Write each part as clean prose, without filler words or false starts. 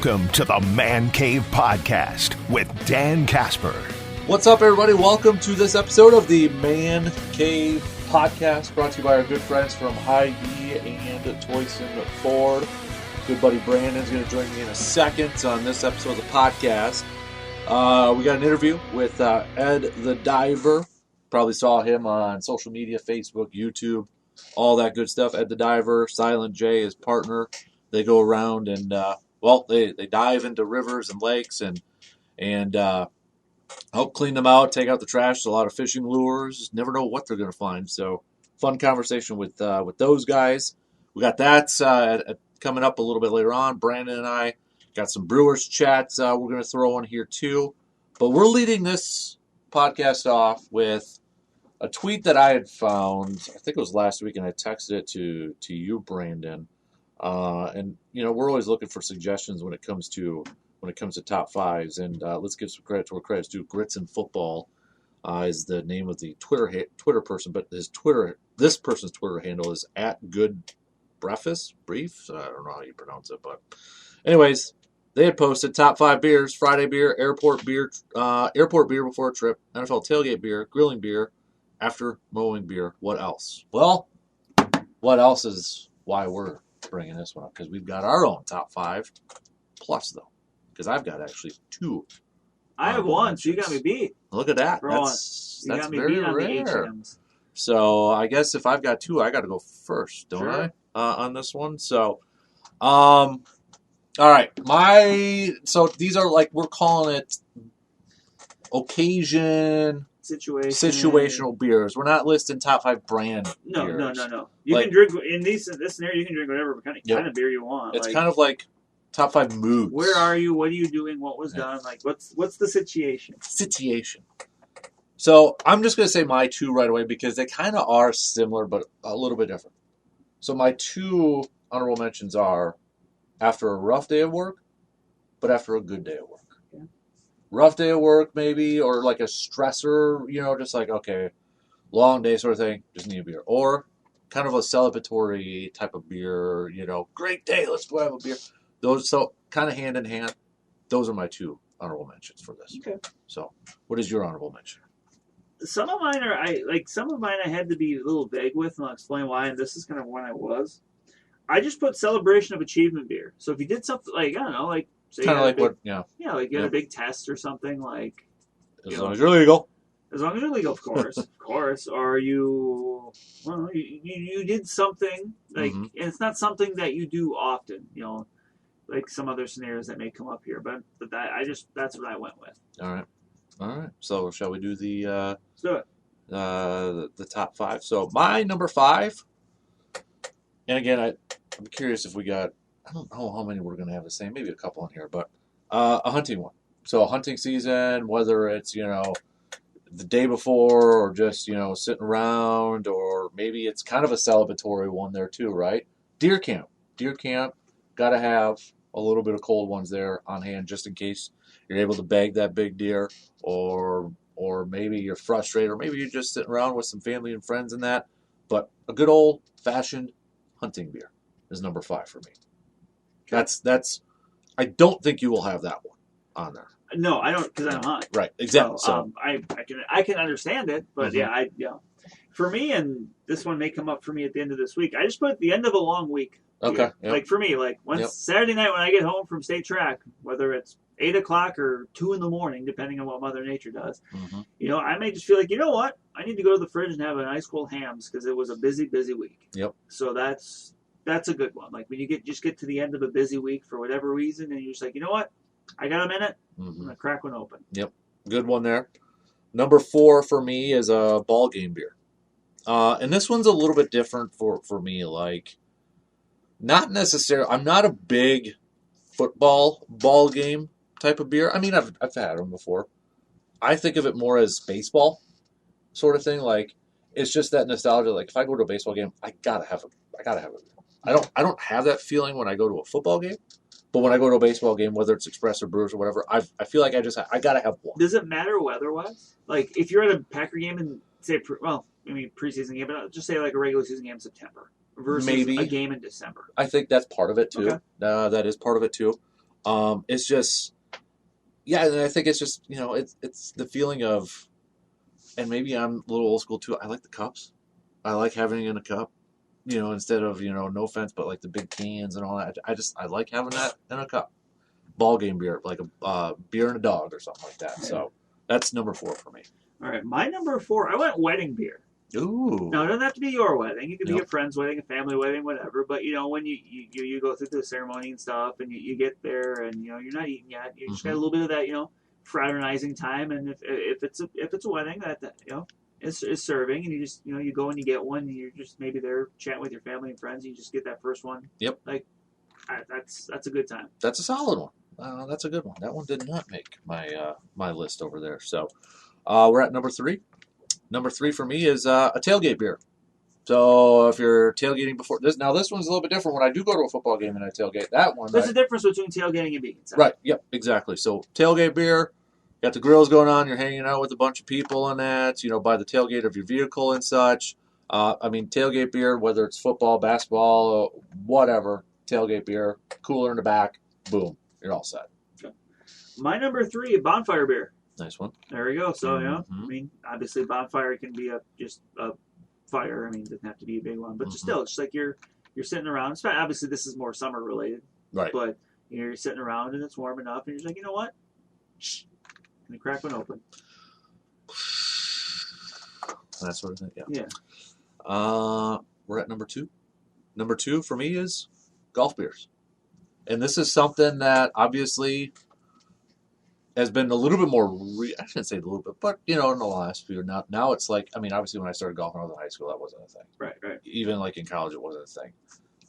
Welcome to the Man Cave Podcast with Dan Casper. What's up, everybody? Welcome to this episode of the Man Cave Podcast, brought to you by our good friends from Hy-Vee and Toyson Ford. Good buddy Brandon's going to join me in a second on this episode of the podcast. We got an interview with Ed the Diver. Probably saw him on social media, Facebook, YouTube, all that good stuff. Ed the Diver, Silent J, his partner. They go around and, they dive into rivers and lakes and help clean them out, take out the trash. A lot of fishing lures. Never know what they're going to find. So, fun conversation with those guys. We got that coming up a little bit later on. Brandon and I got some Brewers chats we're going to throw in here too. But we're leading this podcast off with a tweet that I had found. I think it was last week, and I texted it to you, Brandon. And we're always looking for suggestions when it comes to top fives. And let's give some credit to where credit's due. Grits and Football is the name of the Twitter person, but this person's Twitter handle is @goodbrief. I don't know how you pronounce it, but anyways, they had posted top 5 beers: Friday beer, airport beer before a trip, NFL tailgate beer, grilling beer, after mowing beer. What else? Well, what else is why we're bringing this one up, because we've got our own top 5 plus, though, because I've got actually 2. I have 1, so you got me beat. Look at that. That's very rare. So I guess if I've got 2, I got to go first, don't I? On this one. So, all right. So these are we're calling it occasion. Situational beers. We're not listing top 5 brand beers. No. You can drink in this scenario. You can drink whatever kind of beer you want. It's kind of like top 5 moods. Where are you? What are you doing? What was done? What's the situation? So I'm just gonna say my 2 right away because they kind of are similar but a little bit different. So my 2 honorable mentions are after a rough day of work, but after a good day of work. Rough day of work, maybe, or like a stressor, just like, okay, long day sort of thing, just need a beer. Or kind of a celebratory type of beer, great day, let's go have a beer. Those, so kind of hand in hand, those are my 2 honorable mentions for this. Okay. So, what is your honorable mention? Some of mine I had to be a little vague with, and I'll explain why, and this is kind of when I was. I just put celebration of achievement beer. So if you did something say kind of like you had a big test or something, as long as you're legal. As long as you're legal, of course. Of course. Or you did something, and it's not something that you do often, like some other scenarios that may come up here. But that's what I went with. All right. So shall we do let's do it. The top 5. So my number 5, and again, I'm curious if we got, I don't know how many we're going to have the same, maybe a couple in here, but a hunting one. So a hunting season, whether it's, the day before or just, sitting around, or maybe it's kind of a celebratory one there too, right? Deer camp, got to have a little bit of cold ones there on hand just in case you're able to bag that big deer, or maybe you're frustrated, or maybe you're just sitting around with some family and friends and that. But a good old-fashioned hunting beer is number 5 for me. That's. I don't think you will have that one on there. No, I don't, because I don't hunt. Right, exactly. So I can understand it, but for me, and this one may come up for me at the end of this week. I just put the end of a long week. Okay. Yep. For me, Saturday night when I get home from state track, whether it's 8 o'clock or 2 in the morning, depending on what Mother Nature does, I may just feel like, what? I need to go to the fridge and have an ice cold Hams because it was a busy, busy week. Yep. So that's a good one. Like when you get to the end of a busy week for whatever reason, and you're just like, what? I got a minute. I'm gonna crack one open. Yep, good one there. Number 4 for me is a ball game beer, and this one's a little bit different for me. Not necessarily. I'm not a big football ball game type of beer. I mean, I've had them before. I think of it more as baseball sort of thing. It's just that nostalgia. If I go to a baseball game, I gotta have it. I don't have that feeling when I go to a football game, but when I go to a baseball game, whether it's Express or Brewers or whatever, I feel like I gotta have one. Does it matter weather-wise? If you're at a Packer game and say, preseason game, but just say a regular season game in September versus a game in December. I think that's part of it too. Okay. That is part of it too. It's just, yeah, and I think it's just, it's the feeling of, and maybe I'm a little old school too. I like the cups. I like having it in a cup, instead of, no offense, but like the big cans and all that. I like having that in a cup. Ball game beer, like a beer and a dog or something like that. So that's number 4 for me. All right, my number 4, I went wedding beer. Ooh. No, it doesn't have to be your wedding. It could be Yep. a friend's wedding, a family wedding, whatever. But when you go through the ceremony and stuff, and you get there, and you're not eating yet, you just got a little bit of that fraternizing time. And if it's a wedding that is serving, and you just you go and you get one, and you're just maybe there chatting with your family and friends, and you just get that first one. Yep. Like that's a good time. That's a solid one. That's a good one. That one did not make my list over there. So we're at number 3. Number 3 for me is a tailgate beer. So if you're tailgating before this, now this one's a little bit different. When I do go to a football game and I tailgate, that one. There's a difference between tailgating and being inside. Right. Yep. Exactly. So tailgate beer, got the grills going on. You're hanging out with a bunch of people and that. By the tailgate of your vehicle and such. Tailgate beer, whether it's football, basketball, whatever, tailgate beer, cooler in the back, boom, you're all set. Okay. My number 3, bonfire beer. Nice one. There we go. So, Mhm. Obviously bonfire can be just a fire. It doesn't have to be a big one. But just still, it's like you're sitting around. Obviously, this is more summer related. Right. But, you're sitting around and it's warm enough. And you're just like, you know what? Shh. And you crack one open. That sort of thing, yeah. Yeah. We're at number 2. Number 2 for me is golf beers. And this is something that obviously has been a little bit more, I shouldn't say a little bit, but, in the last few, now it's like, obviously when I started golfing when I was in high school, that wasn't a thing. Right. Even like in college, it wasn't a thing.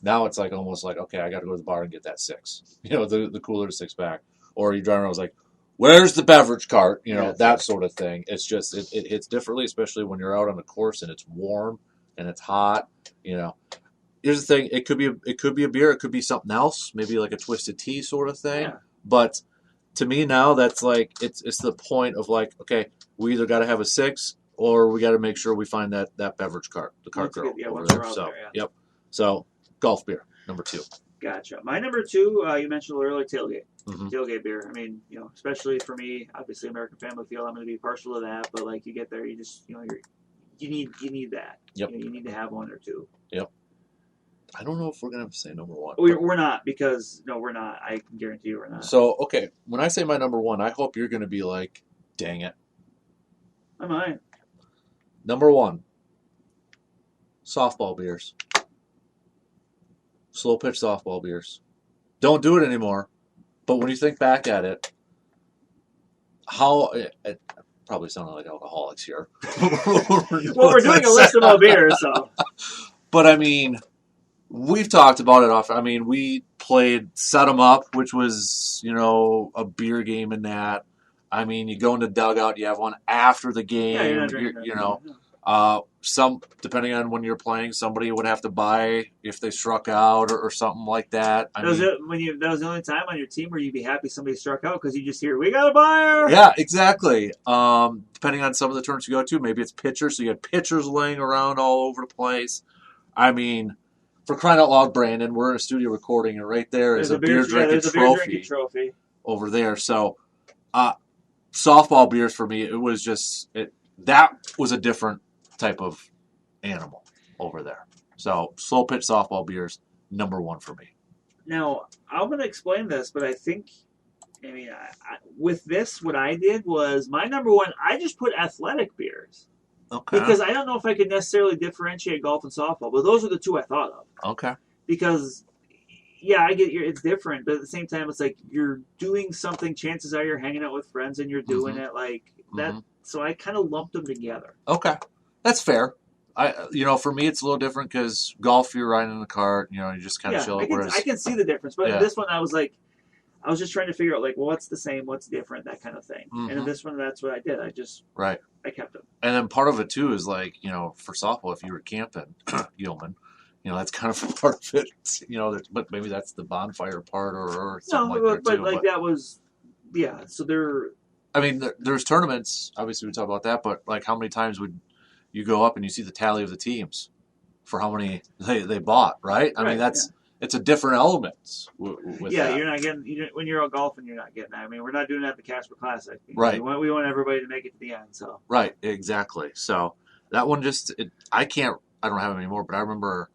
Now it's like almost like, okay, I got to go to the bar and get that 6, the cooler 6-pack. Or you drive around, I was like, where's the beverage cart? That sort of thing. It's just, it hits differently, especially when you're out on the course and it's warm and it's hot, Here's the thing, it could be a beer, it could be something else, maybe like a twisted tea sort of thing. Yeah. But to me now, that's like, it's the point of like, okay, we either got to have a 6 or we got to make sure we find that beverage cart, the cart girl over there. So, yep. So, golf beer, number 2. Gotcha. My number 2, you mentioned earlier, tailgate. Mm-hmm. Tailgate beer. Especially for me, obviously American Family Field, I'm going to be partial to that. But like you get there, you just you need that. Yep. You need to have one or two. Yep. I don't know if we're going to have to say number 1. We're not because no, we're not. I can guarantee you we're not. So okay, when I say my number 1, I hope you're going to be like, dang it. I might. Number 1, softball beers. Slow pitch softball beers. Don't do it anymore. But when you think back at it, it probably sounded like alcoholics here. Well, we're doing a list of all beers, so. But we've talked about it often. We played Set 'em Up, which was, a beer game in that. You go in the dugout, you have one after the game. Yeah, you're not drinking Some, depending on when you're playing, somebody would have to buy if they struck out or something like that. That was the only time on your team where you'd be happy somebody struck out because you just hear, we got a buyer! Yeah, exactly. Depending on some of the tournaments you go to, maybe it's pitchers, so you had pitchers laying around all over the place. For crying out loud, Brandon, we're in a studio recording, and right there is a beer drinking trophy over there. So, softball beers for me, it was just that was a different type of animal over there. So, slow pitch softball beers, number 1 for me. Now, I'm going to explain this, but I think, with this, what I did was my number 1. I just put athletic beers. Okay. Because I don't know if I could necessarily differentiate golf and softball, but those are the 2 I thought of. Okay. Because, yeah, I get it's different, but at the same time, it's like you're doing something. Chances are you're hanging out with friends and you're doing it like that. Mm-hmm. So I kind of lumped them together. Okay, that's fair. For me, it's a little different because golf, you're riding in the cart. You just kind of chill. I can see the difference, but in this one, I was just trying to figure out what's the same, what's different, that kind of thing. Mm-hmm. And in this one, that's what I did. I kept them. And then part of it too is for softball, if you were camping, Yeoman, that's kind of part of it. But maybe that's the bonfire part or something like that too. But that was, yeah. So there's tournaments. Obviously, we talk about that. But how many times would you go up and you see the tally of the teams for how many they bought? Right. it's a different element with yeah, that. you're not getting when you're out golfing. You're not getting that. I mean, we're not doing that at the Casper Classic. Right. We want everybody to make it to the end. So Right, exactly. So that one I don't have it anymore, but I remember,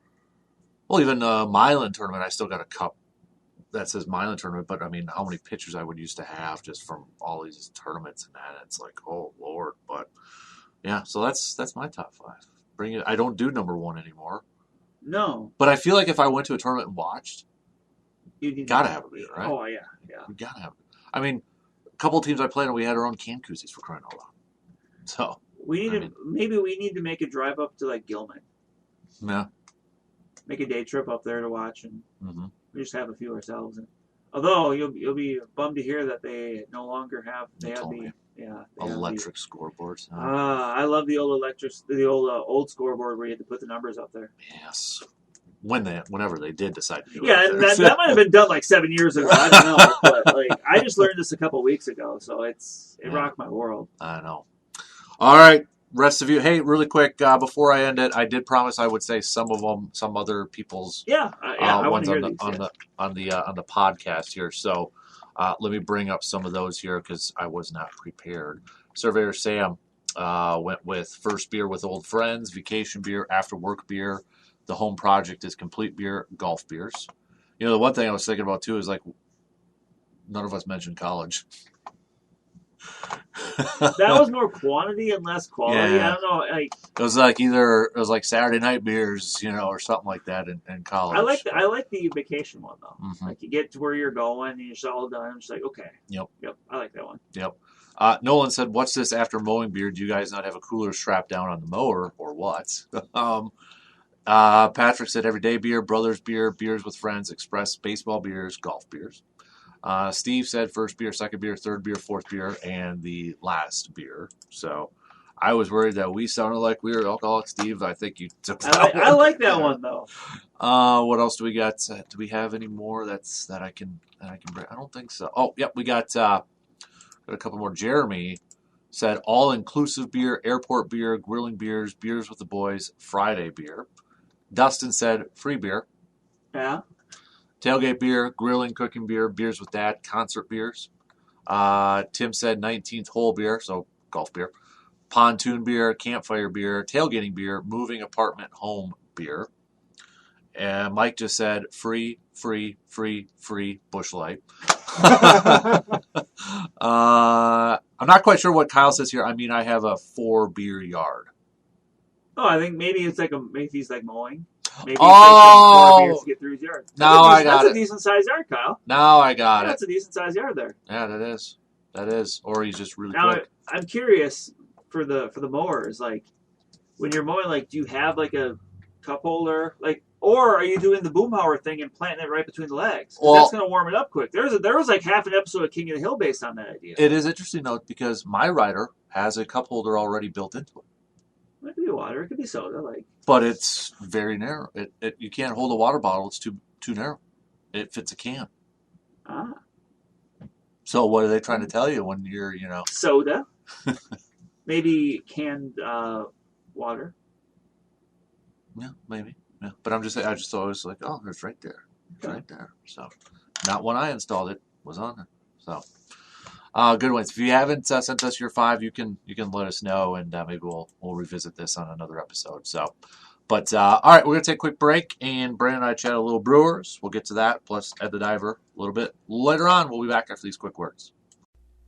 well, even Milan tournament, I still got a cup that says Milan tournament, but I mean, how many pictures I would used to have just from all these tournaments and that, it's like, oh Lord. But yeah, so that's my top 5. Bring it. I don't do number 1 anymore. no, But I feel like if I went to a tournament and watched, you gotta have a beer, right? Oh yeah. We gotta have it. I mean, a couple of teams I played on, we had our own can koozies for crying out loud. So Maybe we need to make a drive up to like Gilman. yeah. Make a day trip up there to watch, and Mm-hmm. we just have a few ourselves. And although you'll be bummed to hear that they no longer have Electric scoreboards. I love the old old scoreboard where you had to put the numbers up there. Yes. Whenever they did decide to do it. Yeah, and that might have been done like 7 years ago. I don't know, but like I just learned this a couple weeks ago, so it rocked my world. I know. All right, rest of you. Hey, really quick before I end it, I did promise I would say some of them, some other people's I want ones to hear on the podcast here. So let me bring up some of those here because I was not prepared. Surveyor Sam went with first beer with old friends, vacation beer, after work beer. The home project is complete beer, golf beers. The one thing I was thinking about too is like none of us mentioned college. That was more quantity and less quality. Yeah. I don't know. Like it was like Saturday night beers, or something like that in college. I like the vacation one though. Mm-hmm. Like you get to where you're going and you're just all done. I'm just like, okay. Yep. I like that one. Yep. Nolan said, "What's this after mowing beer? Do you guys not have a cooler strapped down on the mower or what?" Patrick said, "Everyday beer, brothers beer, beers with friends, express baseball beers, golf beers." Steve said first beer, second beer, third beer, fourth beer, and the last beer. So I was worried that we sounded like we were alcoholics. Steve, I think you took that one. I like that one though. What else do we got? Do we have any more that I can bring? I don't think so. Oh, yep, we got a couple more. Jeremy said all-inclusive beer, airport beer, grilling beers, beers with the boys, Friday beer. Dustin said free beer. Yeah. Tailgate beer, grilling, cooking beer, beers with dad, concert beers. Tim said 19th hole beer, so golf beer. Pontoon beer, campfire beer, tailgating beer, moving apartment home beer. And Mike just said free Busch Light. I'm not quite sure what Kyle says here. I mean, I have a 4-beer yard. Oh, I think maybe it's like maybe he's like mowing. Maybe it's 4 beers to get through his yard. That's a decent sized yard, Kyle. Now I got it. That's a decent sized yard there. Yeah, that is. Or he's just really now, quick. I'm curious for the mowers, like when you're mowing, like do you have like a cup holder, like, or are you doing the Boomhauer thing and planting it right between the legs? Well, that's going to warm it up quick. There was like half an episode of King of the Hill based on that idea. It is interesting though because my rider has a cup holder already built into it. It could be water. It could be soda. But it's very narrow. You can't hold a water bottle. It's too narrow. It fits a can. Ah. So what are they trying to tell you when you're, Soda. Maybe canned water. Yeah, maybe. Yeah. But I just always like, oh, it's right there. It's right there. So not when I installed it was on there. So good ones. If you haven't sent us your 5, you can let us know, and maybe we'll revisit this on another episode. So, but all right, we're gonna take a quick break, and Brandon and I chat a little Brewers. We'll get to that, plus Ed the Diver a little bit later on. We'll be back after these quick words.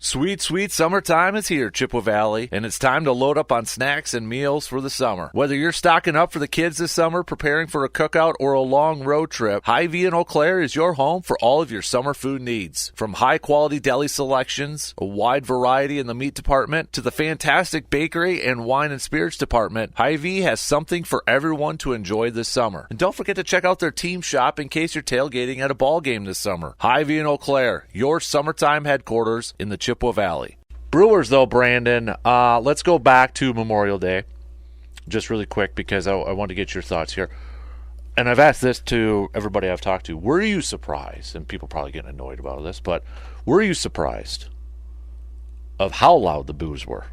Sweet, sweet summertime is here, Chippewa Valley, and it's time to load up on snacks and meals for the summer. Whether you're stocking up for the kids this summer, preparing for a cookout, or a long road trip, Hy-Vee in Eau Claire is your home for all of your summer food needs. From high-quality deli selections, a wide variety in the meat department, to the fantastic bakery and wine and spirits department, Hy-Vee has something for everyone to enjoy this summer. And don't forget to check out their team shop in case you're tailgating at a ball game this summer. Hy-Vee in Eau Claire, your summertime headquarters in the Chippewa Valley. Brewers, though, Brandon, let's go back to Memorial Day just really quick because I want to get your thoughts here. And I've asked this to everybody I've talked to. Were you surprised, and people probably getting annoyed about this, but were you surprised of how loud the boos were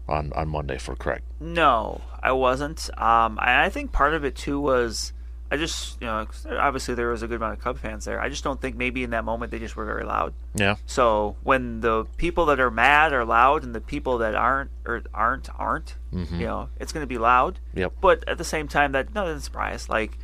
on Monday for Craig? No, I wasn't. I think part of it, too, was I just, 'cause obviously there was a good amount of Cub fans there. I just don't think maybe in that moment they just were very loud. Yeah. So when the people that are mad are loud and the people that aren't, Mm-hmm. it's going to be loud. Yep. But at the same time, that doesn't surprise. Like,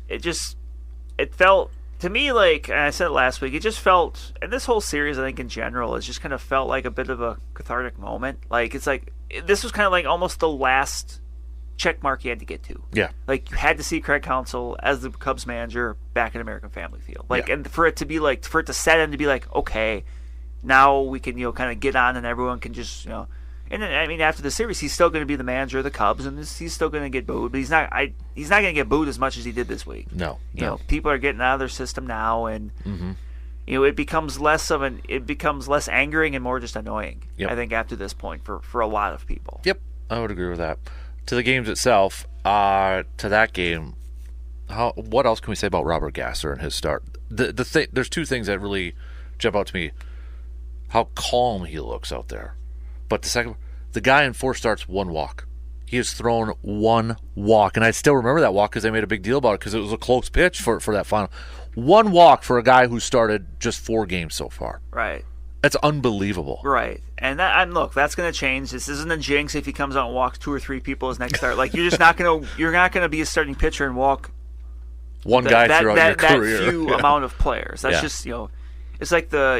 it felt, to me, like, and I said it last week, it just felt, and this whole series, I think, in general, it just kind of felt like a bit of a cathartic moment. Like, it's like, this was kind of like almost the last check mark you had to get to. Yeah. Like, you had to see Craig Counsell as the Cubs manager back in American Family Field. Like, Yeah. and for it to set in to be like, okay, now we can, kind of get on and everyone can just, and then, I mean, after the series, he's still going to be the manager of the Cubs, and he's still going to get booed, but he's not going to get booed as much as he did this week. No. People are getting out of their system now, and it becomes less angering and more just annoying. Yep. I think after this point for a lot of people. Yep, I would agree with that. To the games itself, to that game, what else can we say about Robert Gasser and his start? There's two things that really jump out to me. How calm he looks out there. But the second, the guy in 4 starts, 1 walk. He has thrown 1 walk, and I still remember that walk because they made a big deal about it because it was a close pitch for that final. 1 walk for a guy who started just 4 games so far. Right. That's unbelievable. Right. And look, that's going to change. This isn't a jinx if he comes out and walks 2 or 3 people his next start. Like, you're not going to be a starting pitcher and walk one guy throughout your career. That few amount of players. That's Yeah. just, it's like the,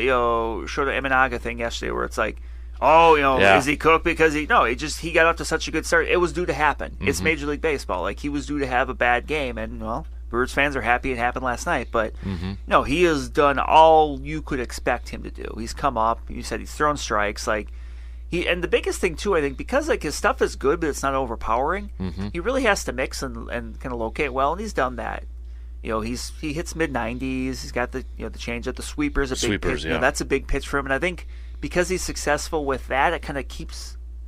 Shota Imanaga thing yesterday where it's like, is he cooked because he got up to such a good start. It was due to happen. It's Major League Baseball. Like, he was due to have a bad game, and, Brewers fans are happy it happened last night, but no, he has done all you could expect him to do. He's come up. You said he's thrown strikes. Like, and the biggest thing too, I think, because like his stuff is good, but it's not overpowering. He really has to mix and kind of locate well, and he's done that. He hits mid-90s. He's got the the changeup, the sweeper's a big pitch. Yeah. That's a big pitch for him, and I think because he's successful with that, it kind of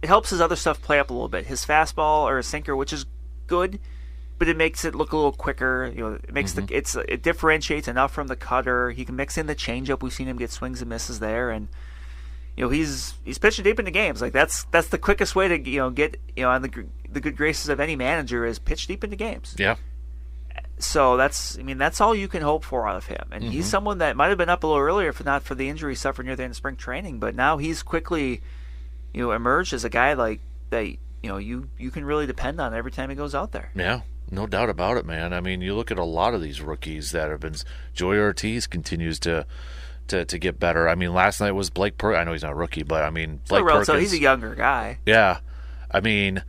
helps his other stuff play up a little bit. His fastball or his sinker, which is good, but it makes it look a little quicker. It makes it differentiates enough from the cutter. He can mix in the changeup. We've seen him get swings and misses there, and he's pitching deep into games. Like that's the quickest way to get on the good graces of any manager is pitch deep into games. Yeah. So that's all you can hope for out of him. And he's someone that might have been up a little earlier if not for the injury he suffered near the end of spring training. But now he's quickly emerged as a guy like that. You can really depend on every time he goes out there. Yeah. No doubt about it, man. I mean, you look at a lot of these rookies that have been. Joey Ortiz continues to get better. I mean, last night was Blake Perkins. I know he's not a rookie, but I mean, Blake Perkins. So he's a younger guy. Yeah. I mean,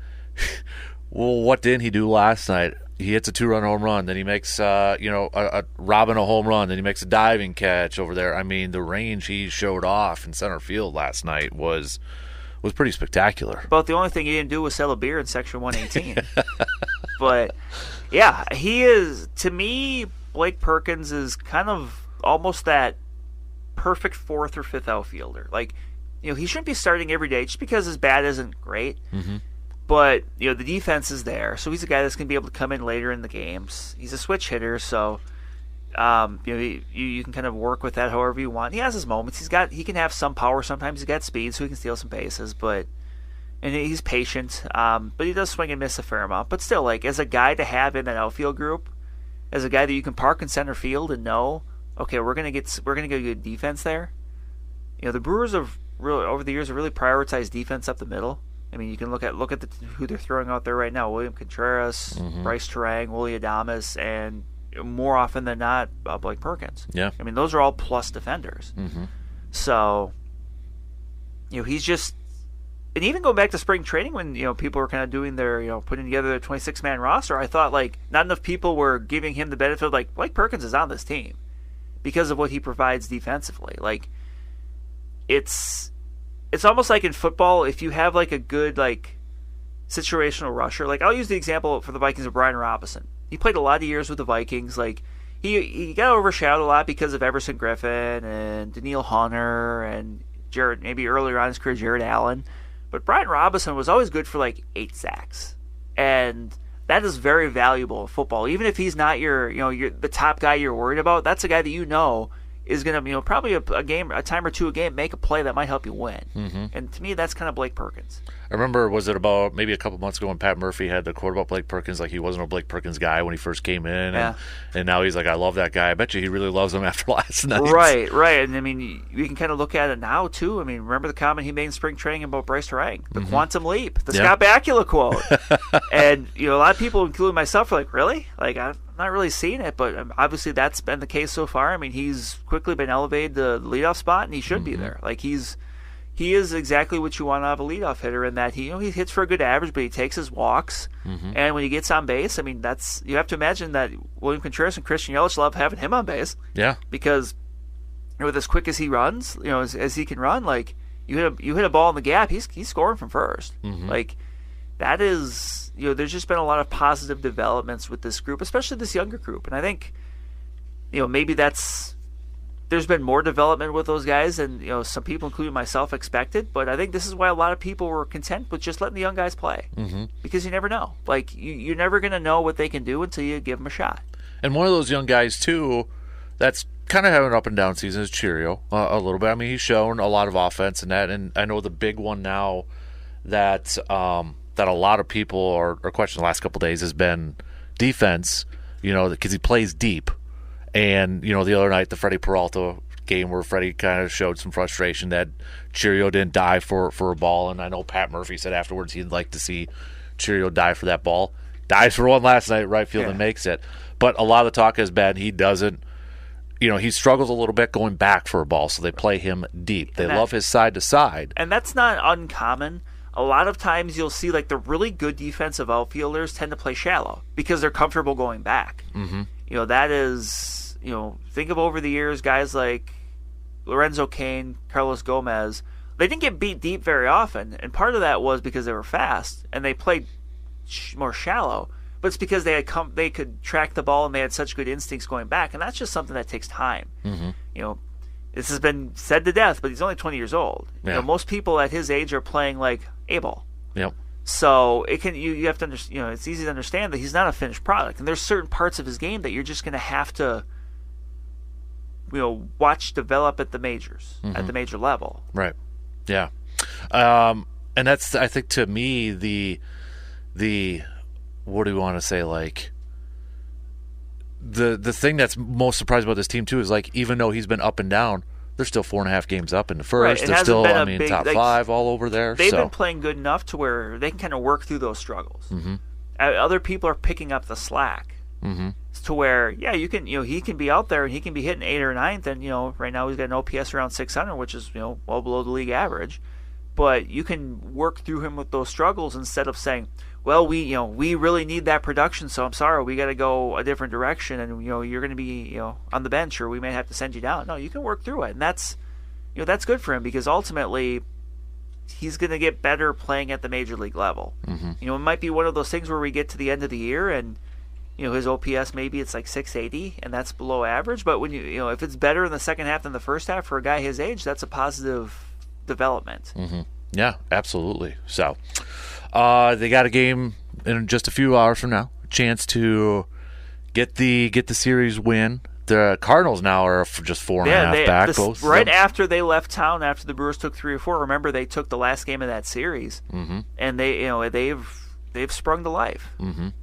well, what didn't he do last night? He hits a 2-run home run. Then he makes, robbing a home run. Then he makes a diving catch over there. I mean, the range he showed off in center field last night was pretty spectacular. About the only ththing he didn't do was sell a beer in Section 118. But, yeah, he is, to me, Blake Perkins is kind of almost that perfect 4th or 5th outfielder. Like, he shouldn't be starting every day just because his bat isn't great. But, the defense is there. So he's a guy that's going to be able to come in later in the games. He's a switch hitter, so you can kind of work with that however you want. He has his moments. He can have some power sometimes. He's got speed, so he can steal some bases, and he's patient. But he does swing and miss a fair amount. But still, like, as a guy to have in that outfield group, as a guy that you can park in center field and know, okay, we're gonna get good defense there. The Brewers have really over the years have really prioritized defense up the middle. I mean, you can look at who they're throwing out there right now: William Contreras, Bryce Terang, Willie Adames, and more often than not, Blake Perkins. Yeah. I mean, those are all plus defenders. So, he's just, and even going back to spring training when people were kind of doing their putting together their 26-man roster, I thought like not enough people were giving him the benefit of like Blake Perkins is on this team because of what he provides defensively. Like, it's almost like in football, if you have like a good like situational rusher, like I'll use the example for the Vikings of Brian Robinson. He played a lot of years with the Vikings. Like he got overshadowed a lot because of Everson Griffin and Daniil Hunter and Jared, maybe earlier on in his career, Jared Allen. But Brian Robinson was always good for like 8 sacks, and that is very valuable in football. Even if he's not your the top guy you're worried about, that's a guy that is going to, probably a time or two a game, make a play that might help you win. Mm-hmm. And to me, that's kind of Blake Perkins. I remember, was it about maybe a couple months ago when Pat Murphy had the quote about Blake Perkins, like he wasn't a Blake Perkins guy when he first came in, and now he's like, I love that guy. I bet you he really loves him after last night. Right. And I mean, you can kind of look at it now too. I mean, remember the comment he made in spring training about Bryce Harang, the quantum leap, the Scott Bakula quote. And a lot of people, including myself, are like, really? Like, I'm not really seeing it, but obviously that's been the case so far. I mean, he's quickly been elevated to the leadoff spot, and he should be there. Like, he is exactly what you want out of a leadoff hitter, in that he hits for a good average, but he takes his walks, and when he gets on base, I mean, you have to imagine that William Contreras and Christian Yelich love having him on base. Yeah, because with as quick as he runs, as he can run, like you hit a ball in the gap, he's scoring from first. Like, that is, there's just been a lot of positive developments with this group, especially this younger group, and I think maybe there's been more development with those guys than some people, including myself, expected. But I think this is why a lot of people were content with just letting the young guys play, because you never know. Like, you're never going to know what they can do until you give them a shot. And one of those young guys too, that's kind of having an up and down season, is Cheerio a little bit. I mean, he's shown a lot of offense in that, and I know the big one now that that a lot of people are questioning the last couple of days has been defense. Because he plays deep. And, the other night, the Freddie Peralta game where Freddie kind of showed some frustration that Cheerio didn't dive for a ball. And I know Pat Murphy said afterwards he'd like to see Cheerio dive for that ball. Dives for one last night, right field, and makes it. But a lot of the talk has been he doesn't, he struggles a little bit going back for a ball, so they play him deep. They love his side to side. And that's not uncommon. A lot of times you'll see, like, the really good defensive outfielders tend to play shallow because they're comfortable going back. That is... think of over the years, guys like Lorenzo Cain, Carlos Gomez, they didn't get beat deep very often, and part of that was because they were fast and they played more shallow. But it's because they could track the ball and they had such good instincts going back, and that's just something that takes time. This has been said to death, but he's only 20 years old. Most people at his age are playing like A-ball. Yep. So you have to understand. It's easy to understand that he's not a finished product, and there's certain parts of his game that you're just going to have to watch develop at the majors, at the major level. Right. Yeah. And that's, I think, to me, the what do we want to say, like, the thing that's most surprising about this team, too, is, like, even though he's been up and down, they're still 4.5 games up in the first. Right. They're still, top five all over there. They've been playing good enough to where they can kind of work through those struggles. Other people are picking up the slack. To where, you can, he can be out there and he can be hitting 8th or 9th, and right now he's got an OPS around 600, which is well below the league average. But you can work through him with those struggles instead of saying, well, we really need that production, so I'm sorry, we got to go a different direction, and you're going to be on the bench, or we may have to send you down. No, you can work through it, and that's good for him, because ultimately he's going to get better playing at the major league level. It might be one of those things where we get to the end of the year and his OPS, maybe it's like 680, and that's below average. But when if it's better in the second half than the first half for a guy his age, that's a positive development. Yeah, absolutely. So they got a game in just a few hours from now, a chance to get the series win. The Cardinals now are just 4.5 back. Right after they left town, after the Brewers took 3 or 4. Remember, they took the last game of that series, and they've sprung to life.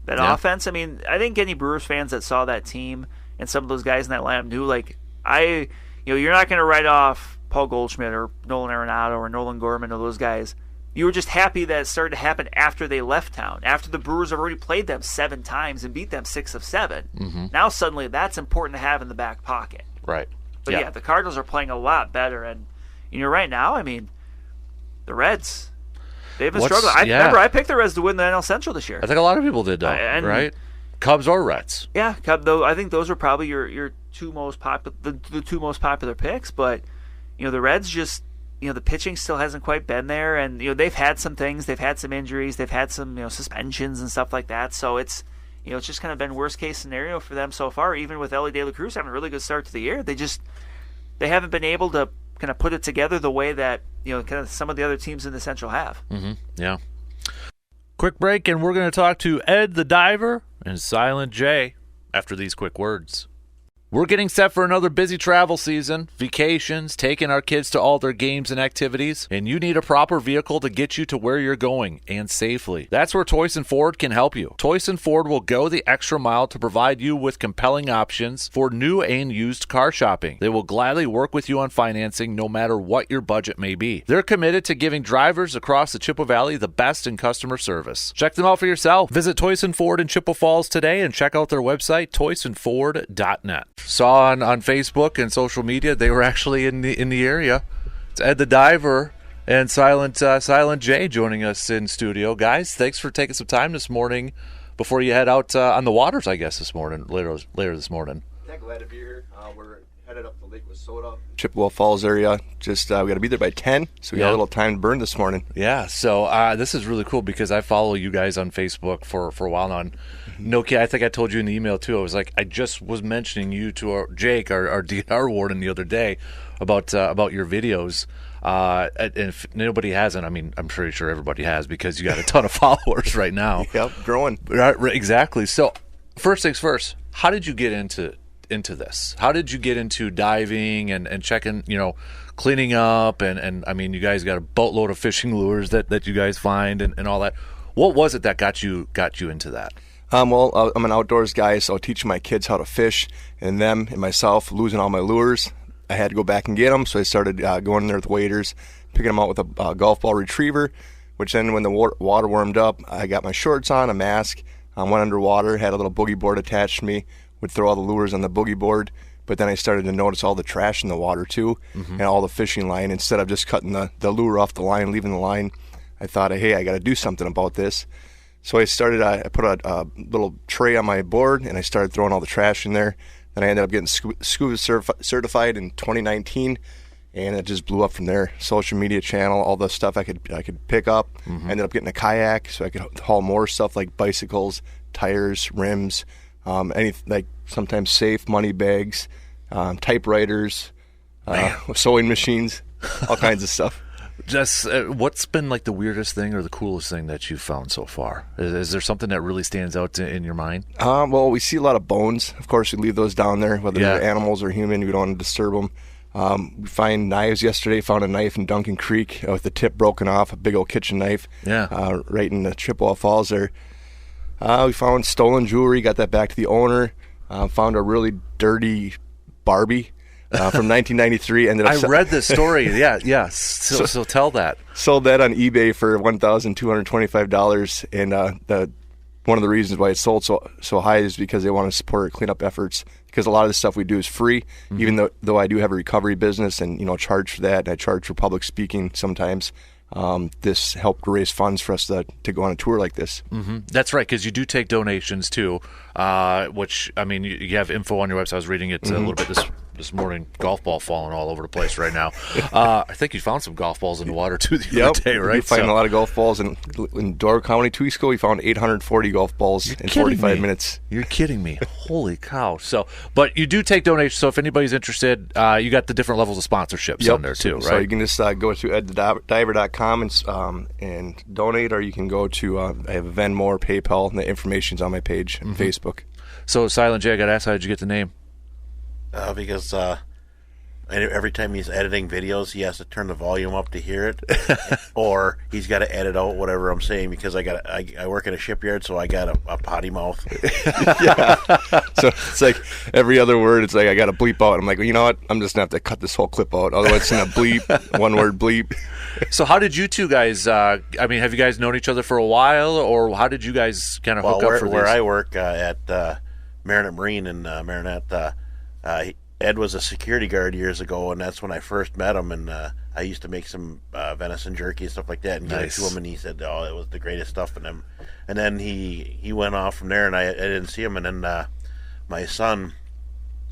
That offense, I mean, I think any Brewers fans that saw that team and some of those guys in that lineup knew, like, you're not going to write off Paul Goldschmidt or Nolan Arenado or Nolan Gorman or those guys. You were just happy that it started to happen after they left town, after the Brewers have already played them 7 times and beat them 6 of 7. Now suddenly that's important to have in the back pocket. Right. But the Cardinals are playing a lot better, and right now, I mean, the Reds, they've been struggling. Remember, I picked the Reds to win the NL Central this year. I think a lot of people did, though, right? Cubs or Reds. Yeah, though I think those were probably your two most popular, the two most popular picks. But the Reds just, the pitching still hasn't quite been there, and they've had some things, they've had some injuries, they've had some suspensions and stuff like that. So it's it's just kind of been worst case scenario for them so far. Even with Ellie De La Cruz having a really good start to the year, they haven't been able to kind of put it together the way that kind of some of the other teams in the Central have. Yeah. Quick break, and we're going to talk to Ed the Diver and Silent J after these quick words. We're getting set for another busy travel season, vacations, taking our kids to all their games and activities, and you need a proper vehicle to get you to where you're going and safely. That's where Toyson Ford can help you. Toyson Ford will go the extra mile to provide you with compelling options for new and used car shopping. They will gladly work with you on financing no matter what your budget may be. They're committed to giving drivers across the Chippewa Valley the best in customer service. Check them out for yourself. Visit Toyson Ford in Chippewa Falls today and check out their website, toysonford.net. Saw on Facebook and social media they were actually in the area. It's Ed the Diver and Silent J joining us in studio. Guys, thanks for taking some time this morning before you head out on the waters, I guess, this morning, later this morning. Yeah, glad to be here. We're headed up the Lake Wissota, Chippewa Falls area. Just we got to be there by 10, so we got a little time to burn this morning. Yeah, so this is really cool because I follow you guys on Facebook for a while now. No kid, I think I told you in the email too. I was like, I just was mentioning you to Jake, our DNR warden, the other day about your videos. And if nobody hasn't, I mean, I'm pretty sure everybody has because you got a ton of followers right now. Yep, growing. Right, exactly. So, first things first, how did you get into this? How did you get into diving and checking, cleaning up and I mean, you guys got a boatload of fishing lures that you guys find and all that. What was it that got you into that? Well, I'm an outdoors guy, so I teach my kids how to fish, and them and myself losing all my lures. I had to go back and get them, so I started going in there with waders, picking them out with a golf ball retriever, which then when the water warmed up, I got my shorts on, a mask, went underwater, had a little boogie board attached to me, would throw all the lures on the boogie board, but then I started to notice all the trash in the water too, and all the fishing line. Instead of just cutting the lure off the line, leaving the line, I thought, hey, I got to do something about this. So I started, I put a little tray on my board, and I started throwing all the trash in there. Then I ended up getting scuba certified in 2019, and it just blew up from there. Social media channel, all the stuff I could pick up. I ended up getting a kayak, so I could haul more stuff like bicycles, tires, rims, sometimes safe money bags, typewriters, sewing machines, all kinds of stuff. Just what's been like the weirdest thing or the coolest thing that you've found so far? Is there something that really stands out in your mind? Well, we see a lot of bones. Of course, we leave those down there, whether they're animals or human. We don't want to disturb them. We find knives. Yesterday, found a knife in Duncan Creek with the tip broken off, a big old kitchen knife. Yeah. Right in the Chippewa Falls there. We found stolen jewelry. Got that back to the owner. Found a really dirty Barbie. From 1993, ended up. I read this story. Yeah. So tell that. Sold that on eBay for $1,225, and one of the reasons why it sold so high is because they want to support our cleanup efforts. Because a lot of the stuff we do is free, even though I do have a recovery business and charge for that. And I charge for public speaking sometimes. This helped raise funds for us to go on a tour like this. That's right, because you do take donations too, which, I mean, you have info on your website. I was reading it a little bit this morning. Golf ball falling all over the place right now. I think you found some golf balls in the water too the other day, right? We find a lot of golf balls. In Door County 2 weeks ago, we found 840 golf balls in 45 minutes. You're kidding me. Holy cow. But you do take donations, so if anybody's interested, you got the different levels of sponsorships on there too, right? So you can just go to edthediver.com and donate, or you can go to, I have a Venmo or PayPal, and the information's on my page on Facebook. So, Silent J, I got to ask, how did you get the name? Because every time he's editing videos, he has to turn the volume up to hear it, or he's got to edit out whatever I'm saying because I work in a shipyard, so I got a potty mouth. Yeah. So it's like every other word, it's like I got to bleep out. I'm like, well, you know what? I'm just going to have to cut this whole clip out. Otherwise, it's going to bleep, one word bleep. So how did you two guys, have you guys known each other for a while, or how did you guys kind of hook up for this? Where I work at Marinette Marine in Marinette, Ed was a security guard years ago, and that's when I first met him, and I used to make some venison jerky and stuff like that, and give it to him, and he said, oh, it was the greatest stuff in him. And then he went off from there, and I didn't see him, and then my son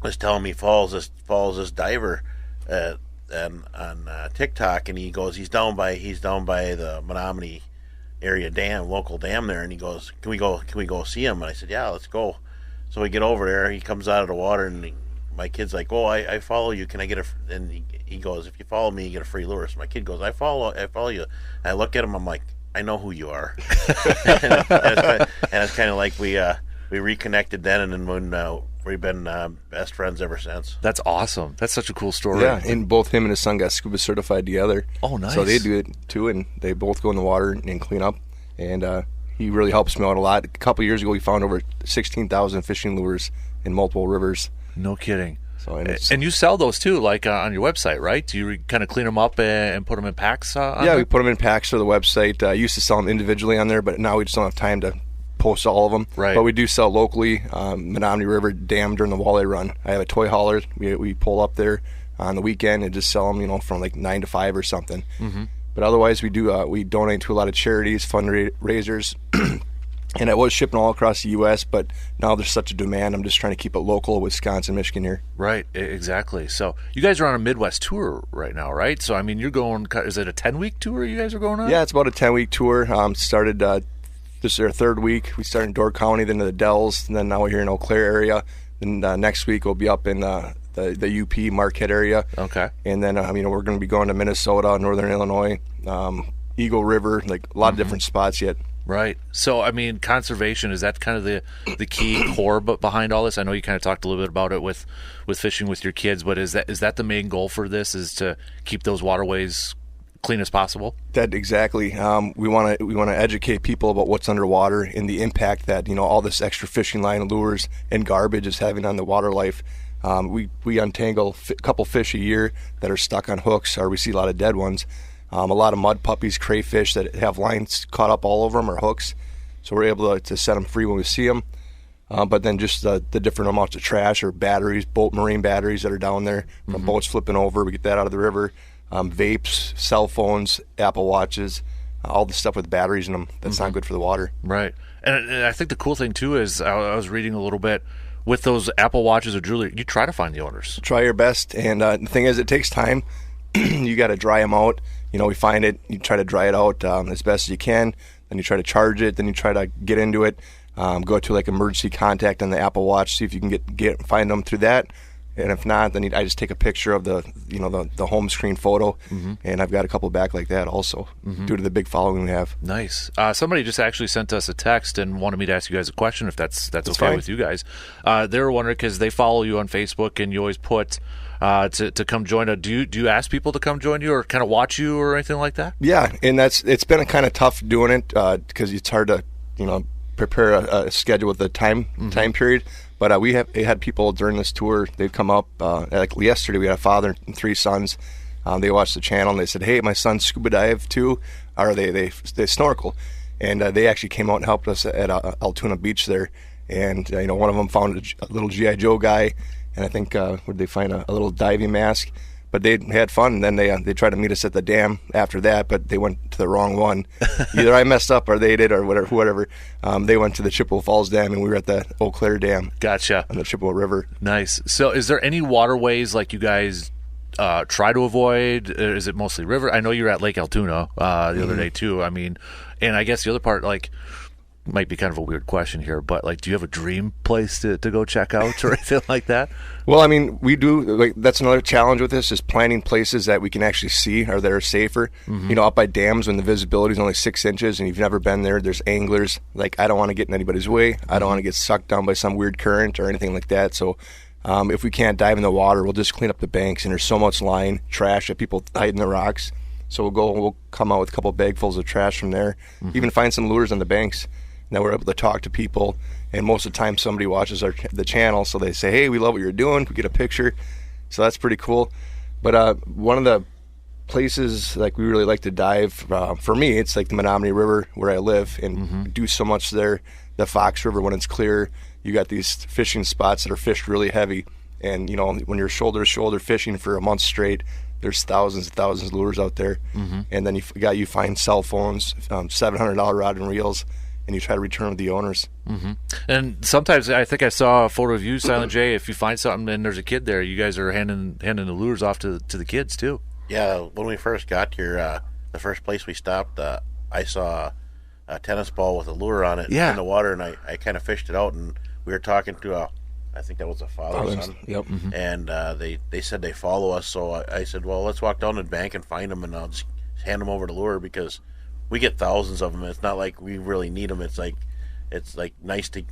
was telling me Falls this diver on TikTok, and he goes, he's down by the Menominee area local dam there, and he goes, can we go see him? And I said, yeah, let's go. So we get over there, he comes out of the water, and my kid's like, oh, I follow you, can I get and he goes, if you follow me, you get a free lure. So my kid goes, I follow you. And I look at him, I'm like, I know who you are. and it's kind of like we reconnected then, and then when we've been best friends ever since. That's awesome. That's such a cool story. Yeah, and both him and his son got scuba certified together. Oh, nice. So they do it too, and they both go in the water and clean up. And he really helps me out a lot. A couple years ago, we found over 16,000 fishing lures in multiple rivers. No kidding. So and you sell those too, like on your website, right? Do you kind of clean them up and put them in packs? We put them in packs for the website. I used to sell them individually on there, but now we just don't have time to post all of them. Right. But we do sell locally. Menominee River Dam during the walleye run. I have a toy hauler. We pull up there on the weekend and just sell them, from like 9 to 5 or something. Mm-hmm. But otherwise, we do we donate to a lot of charities, fundraisers. And I was shipping all across the U.S., but now there's such a demand. I'm just trying to keep it local, Wisconsin, Michigan here. Right, exactly. So you guys are on a Midwest tour right now, right? So, I mean, you're going, is it a 10-week tour you guys are going on? Yeah, it's about a 10-week tour. Started this is our third week. We started in Door County, then to the Dells, and then now we're here in Eau Claire area. Then next week we'll be up in the UP Marquette area. Okay. And then, we're going to be going to Minnesota, Northern Illinois, Eagle River, like a lot of different spots yet. Right. So, I mean, conservation, is that kind of the key core behind all this? I know you kind of talked a little bit about it with fishing with your kids, but is that the main goal for this, is to keep those waterways clean as possible? That exactly. We want to educate people about what's underwater and the impact that, all this extra fishing line, lures, and garbage is having on the water life. We untangle a couple fish a year that are stuck on hooks, or we see a lot of dead ones. A lot of mud puppies, crayfish that have lines caught up all over them, or hooks. So we're able to set them free when we see them. But then just the different amounts of trash or batteries, marine batteries that are down there from boats flipping over. We get that out of the river. Vapes, cell phones, Apple Watches, all the stuff with batteries in them that's not good for the water. Right. And I think the cool thing, too, is I was reading a little bit, with those Apple Watches or jewelry, you try to find the owners. Try your best. And the thing is, it takes time. You got to dry them out. We find it, you try to dry it out as best as you can, then you try to charge it, then you try to get into it, go to like emergency contact on the Apple Watch, see if you can find them through that, and if not, then I just take a picture of the home screen photo, and I've got a couple back like that also, due to the big following we have. Nice. Somebody just actually sent us a text and wanted me to ask you guys a question, if that's okay fine with you guys. They were wondering, because they follow you on Facebook, and you always put to come join. Do you ask people to come join you, or kind of watch you, or anything like that? Yeah, and it's been kind of tough doing it because it's hard to prepare a schedule with the time period. But we had people during this tour. They've come up like yesterday. We had a father and 3 sons. They watched the channel and they said, "Hey, my son scuba dive too," or they snorkel, and they actually came out and helped us at Altoona Beach there. And one of them found a little GI Joe guy. And I think would they find a little diving mask, but they had fun. And then they tried to meet us at the dam after that, but they went to the wrong one. Either I messed up or they did, or whatever. They went to the Chippewa Falls Dam, and we were at the Eau Claire Dam. Gotcha. On the Chippewa River. Nice. So, is there any waterways like you guys try to avoid? Is it mostly river? I know you were at Lake Altoona the other day too. I mean, and I guess the other part, like, might be kind of a weird question here, but like, do you have a dream place to go check out or anything like that? Well, I mean, we do. Like, that's another challenge with this, is planning places that we can actually see or that are safer. Up by dams when the visibility is only 6 inches and you've never been there, there's anglers. Like, I don't want to get in anybody's way. I don't want to get sucked down by some weird current or anything like that. So if we can't dive in the water, we'll just clean up the banks. And there's so much line, trash that people hide in the rocks. So we'll come out with a couple bagfuls of trash from there. Even find some lures on the banks. Now we're able to talk to people, and most of the time somebody watches the channel, so they say, "Hey, we love what you're doing." We get a picture, so that's pretty cool. But one of the places like we really like to dive, for me, it's like the Menominee River where I live, and do so much there. The Fox River, when it's clear, you got these fishing spots that are fished really heavy, and when you're shoulder to shoulder fishing for a month straight, there's thousands and thousands of lures out there, and then you find cell phones, $700 rod and reels. And you try to return with the owners. And sometimes I think I saw a photo of you, Silent J. If you find something and there's a kid there, you guys are handing the lures off to the kids too. Yeah, when we first got here, the first place we stopped, I saw a tennis ball with a lure on it in the water, and I kind of fished it out, and we were talking to I think that was a father son. Yep. And they said they follow us, so I said, well, let's walk down the bank and find them, and I'll just hand them over the lure, because we get thousands of them. It's not like we really need them. It's like, it's like nice to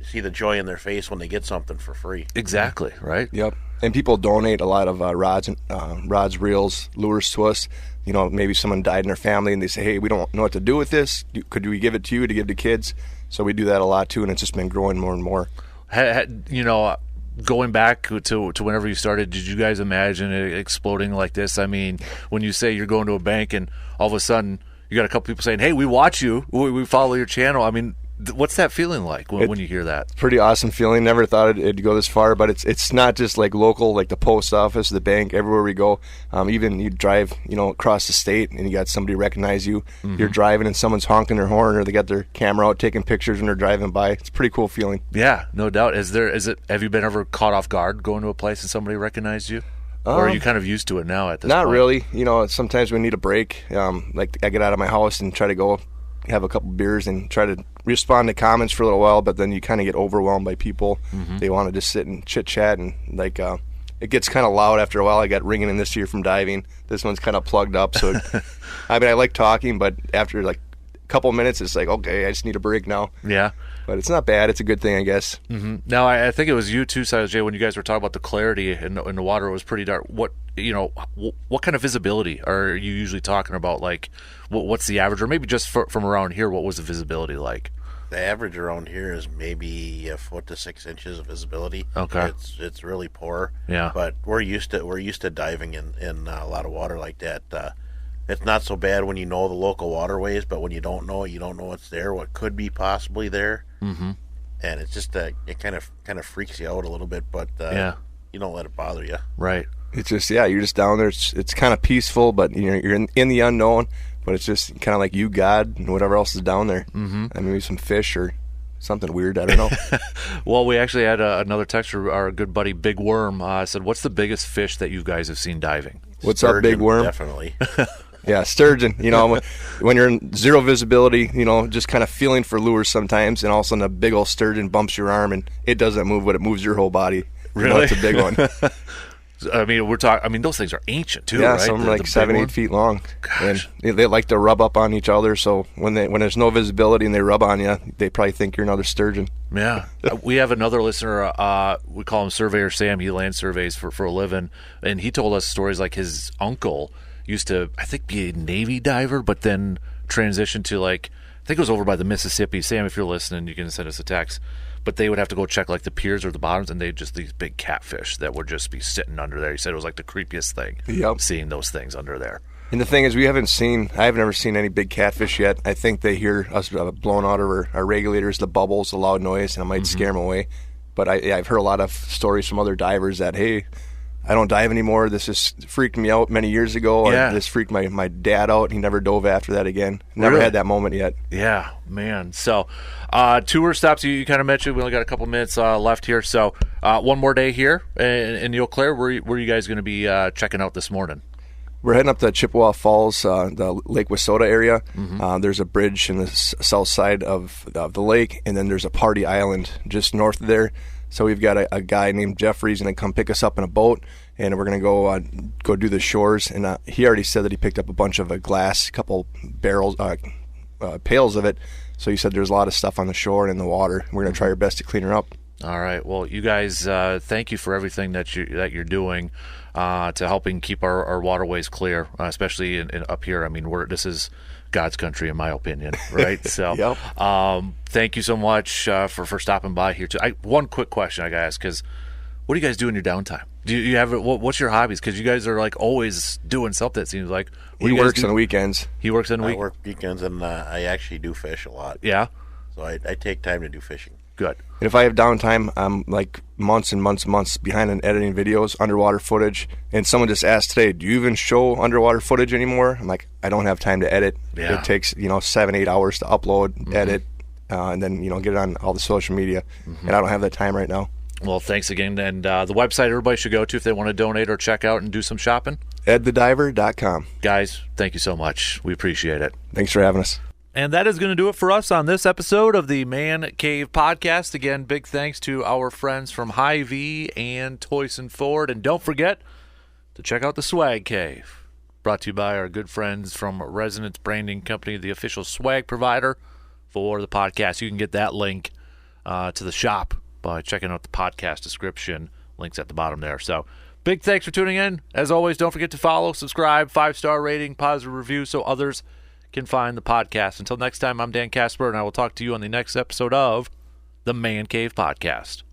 see the joy in their face when they get something for free. Exactly, right? Yep. And people donate a lot of rods, reels, lures to us. You know, maybe someone died in their family and they say, hey, we don't know what to do with this. Could we give it to you to give to kids? So we do that a lot too, and it's just been growing more and more. You know, going back to whenever you started, did you guys imagine it exploding like this? I mean, when you say you're going to a bank and all of a sudden you got a couple people saying, hey, we watch you, we follow your channel. I mean, what's that feeling like when you hear that? Pretty awesome feeling. Never thought it'd go this far, but it's not just like local, like the post office, the bank, everywhere we go. Even you drive, you know, across the state and you got somebody recognize you. You're driving and someone's honking their horn or they got their camera out taking pictures when they're driving by. It's a pretty cool feeling. Yeah, no doubt. Have you been ever caught off guard going to a place and somebody recognized you? Or are you kind of used to it now at this point? Not really. You know, sometimes we need a break. Like I get out of my house and try to go have a couple beers and try to respond to comments for a little while, but then you kind of get overwhelmed by people. They want to just sit and chit chat, and like it gets kind of loud after a while. I got ringing in this year from diving. This one's kind of plugged up, so I mean, I like talking, but after like a couple minutes, it's like, okay, I just need a break now. Yeah, but it's not bad. It's a good thing, I guess. Now, I think it was you too, Silas J, when you guys were talking about the clarity in the water. It was pretty dark. What kind of visibility are you usually talking about? Like, what's the average, or maybe just from around here? What was the visibility like? The average around here is maybe a foot to 6 inches of visibility. Okay, it's really poor. Yeah, but we're used to diving in a lot of water like that. It's not so bad when you know the local waterways, but when you don't know it, you don't know what's there, what could be possibly there, and it's just it kind of freaks you out a little bit. But you don't let it bother you. Right. It's just you're just down there. It's kind of peaceful, but you're in the unknown. But it's just kind of like you, God, and whatever else is down there. And maybe some fish or something weird. I don't know. Well, we actually had another texter, our good buddy Big Worm, said, "What's the biggest fish that you guys have seen diving?" What's Sturgeon, up, Big Worm? Definitely. Yeah, sturgeon. You know, when you're in zero visibility, you know, just kind of feeling for lures sometimes, and all of a sudden a big old sturgeon bumps your arm, and it doesn't move, but it moves your whole body. Really? You know, it's a big one. I mean, those things are ancient too, yeah, right? some are like 7-8 feet long. Gosh. And they like to rub up on each other, so when there's no visibility and they rub on you, they probably think you're another sturgeon. Yeah. We have another listener, we call him Surveyor Sam. He land surveys for a living, and he told us stories like his uncle used to, I think, be a Navy diver, but then transitioned to, like, I think it was over by the Mississippi. Sam, if you're listening, you can send us a text. But they would have to go check like the piers or the bottoms, and they'd just these big catfish that would just be sitting under there. He said it was like the creepiest thing. Yep. Seeing those things under there. And the thing is, I've never seen any big catfish yet. I think they hear us blowing out of our regulators, the bubbles, the loud noise, and it might scare them away. But I've heard a lot of stories from other divers that, hey, I don't dive anymore. This just freaked me out many years ago. Yeah. This freaked my dad out. He never dove after that again. Never Really? had that moment yet. Yeah, man. So, tour stops, you kind of mentioned. We only got a couple minutes left here. So, one more day here in the Eau Claire. Where are you guys going to be checking out this morning? We're heading up to Chippewa Falls, the Lake Wissota area. There's a bridge in the south side of the lake, and then there's a party island just north of there. So we've got a guy named Jeffrey. He's going to come pick us up in a boat, and we're going to go do the shores. And he already said that he picked up a bunch of glass, a couple barrels, pails of it. So he said there's a lot of stuff on the shore and in the water. We're going to try our best to clean her up. All right. Well, you guys, thank you for everything that you're doing to helping keep our waterways clear, especially in up here. I mean, this is God's country, in my opinion, right? So, Yep. Thank you so much for stopping by here too. One quick question I got to ask, because what do you guys do in your downtime? Do you have what's your hobbies? Because you guys are like always doing something. It seems like He works on the weekends. He works on the I work weekends, and I actually do fish a lot. Yeah. So I take time to do fishing. Good. And if I have downtime, I'm like months and months behind in editing videos, underwater footage. And someone just asked today, do you even show underwater footage anymore? I'm like, I don't have time to edit. Yeah. It takes 7-8 hours to upload, edit, and then get it on all the social media. And I don't have that time right now. Well, thanks again. And the website everybody should go to if they want to donate or check out and do some shopping. edthediver.com. Guys, thank you so much. We appreciate it. Thanks for having us. And that is going to do it for us on this episode of the Man Cave Podcast. Again, big thanks to our friends from Hy-Vee and Toyson Ford. And don't forget to check out the Swag Cave, brought to you by our good friends from Resonance Branding Company, the official swag provider for the podcast. You can get that link to the shop by checking out the podcast description. Links at the bottom there. So big thanks for tuning in. As always, don't forget to follow, subscribe, 5-star rating, positive review so others can find the podcast. Until next time, I'm Dan Casper, and I will talk to you on the next episode of the Man Cave Podcast.